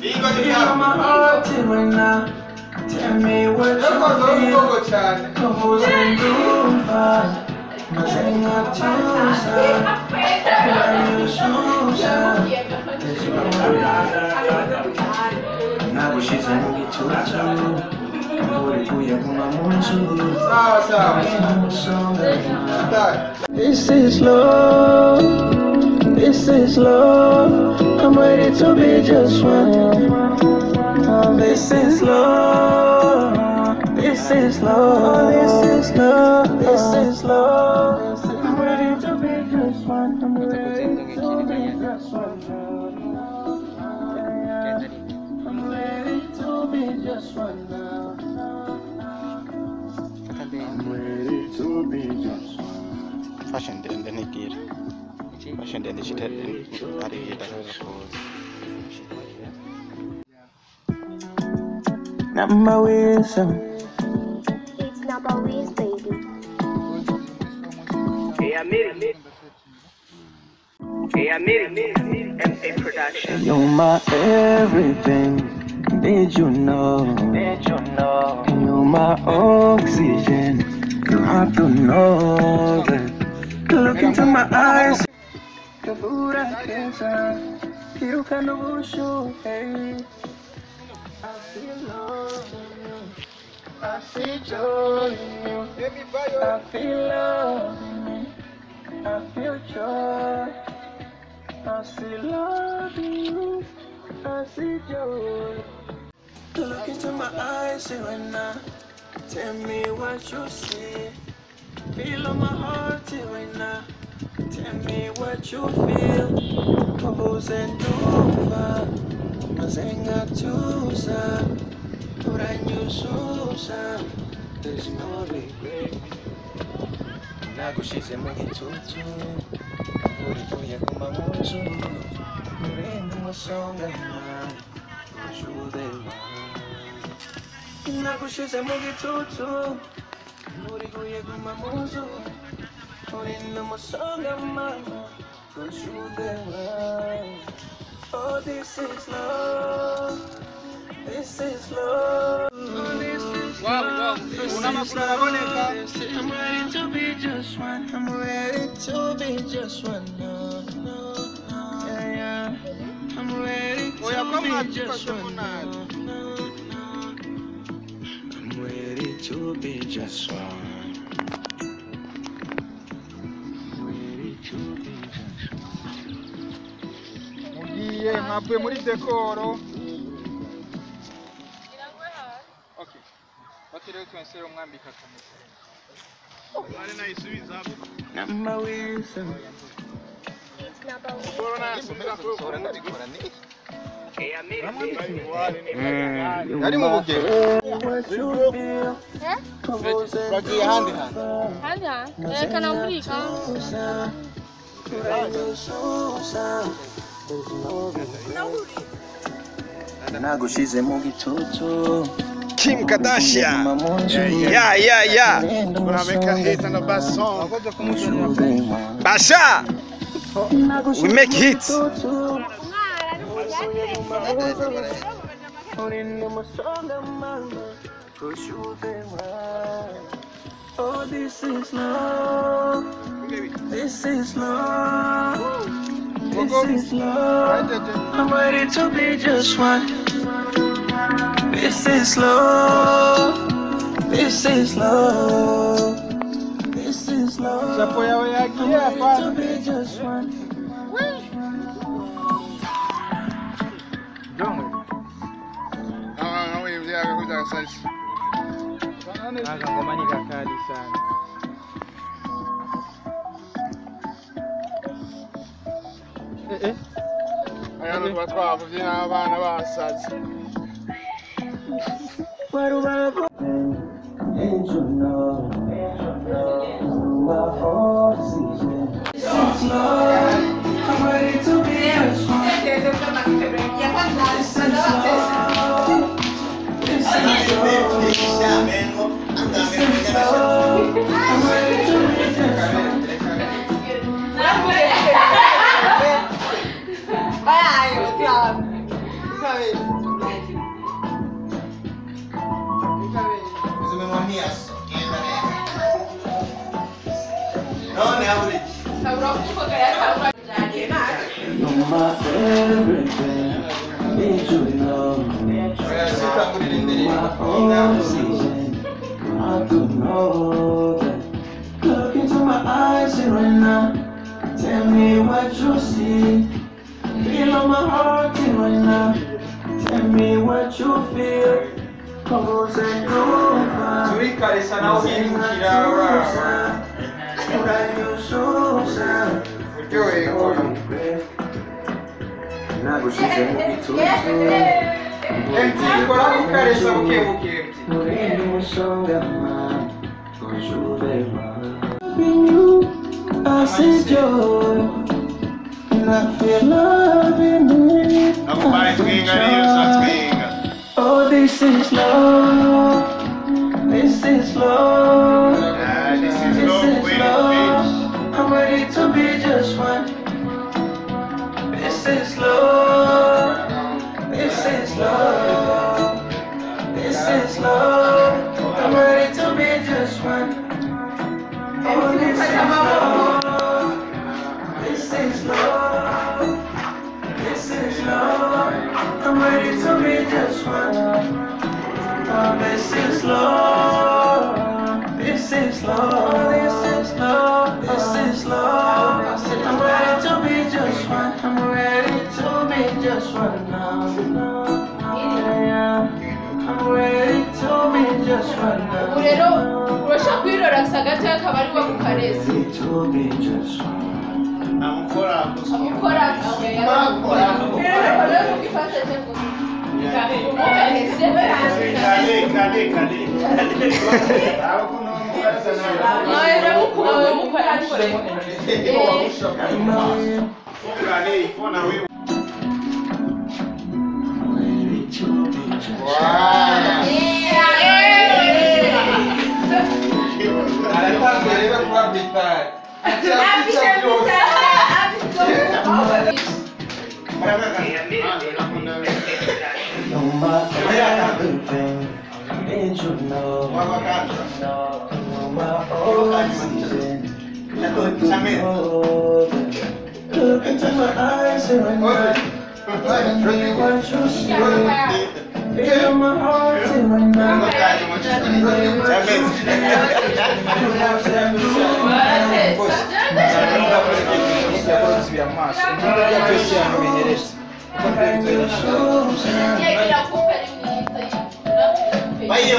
Feel my heart right now. Tell me what you feel. Cause I'm doing fine. Nothing I choose. Now she's a movie too. This is love. This is love. I'm ready to be just one. This is love. This is love. This is love. This is love. I'm ready to be just one. I'm ready to be just one. I'm ready to be just one now. I'm ready to be just one. Fashion den den ikir. Fashion den digital hari kita Number wisdom. It's number wisdom, baby. Hey, I made it. MA production. You're my everything. Did you know? Did you know? You're my oxygen. You have to know that. Look into my eyes. The food I can't you can show. Hey, I feel love in you. I see joy in you. I feel love in you. I feel joy. I see love in you. I see joy. Look into my eyes right now. Tell me what you see. Feel on my heart right now. Tell me what you feel. Cause and over. Mazenga tusa. Turanyu susa. There's no regret. Nagushize mugitutu. Urituye kumamuzu. Murenda musonga man. Ujudewa. Nagushize mugitutu. Urituye kumamuzu. Murenda musonga mama. Ujudewa. Oh, this is love. This is love. Oh, this is love. I'm ready to be just one. I'm ready to be just one. No, no, no. Yeah, yeah. I'm ready to be just one. No, no, no. I'm ready to be just one. I'm ready to be just one. Mugiye mwabwe muri dekoro. Okay. Bakire twensere umwambika kamera. Ari nayisubiza hapo. Number wisdom. It's number wisdom. Corona somera ko corona bikora ni. Hey, I made it. Yari mu buge. Bagiye handi handi. Handi ha? Kana murika. Nagushize mu gitutu. Kim Kardashian. Yeah. Gonna make a hit on the best song. Basha. We make hits. Oh, this is love. This is love. This is love. I'm ready to be just one. This is love. This is love. This is love. I'm ready to be just one. Ngoma ni kakali sana. Ayana twatwavu byina abana basazi. Where do I go? And you know, my oxygen. This is love. I'm ready to be just one. This is love. This is love. This is love. I'm ready to be just one. You're my everything, need you know. My oxygen, I could know that. Look into my eyes right now. Tell me what you see. Feel on my heart right now. Tell me what you feel. Cause I know I see joy, and I feel love in me. Oh, this is love. This is love. This is love. I'm ready to be just one. This is love. This is love. This is love. I'm ready to be just one. Oh, this is love. This is love. This is love. I'm ready to be just one. Oh, this is love. This is love. This is love. This is love. I'm ready to be just one. I'm ready to be just one now. I'm ready to be just one now. urashaka kwirorasa gato akabari wa kukareza Ready to be just one. amukora You're my everything, need you know. You're my oxygen, look into my eyes right now. Tell me what you see. Feel my heart right now. Vai,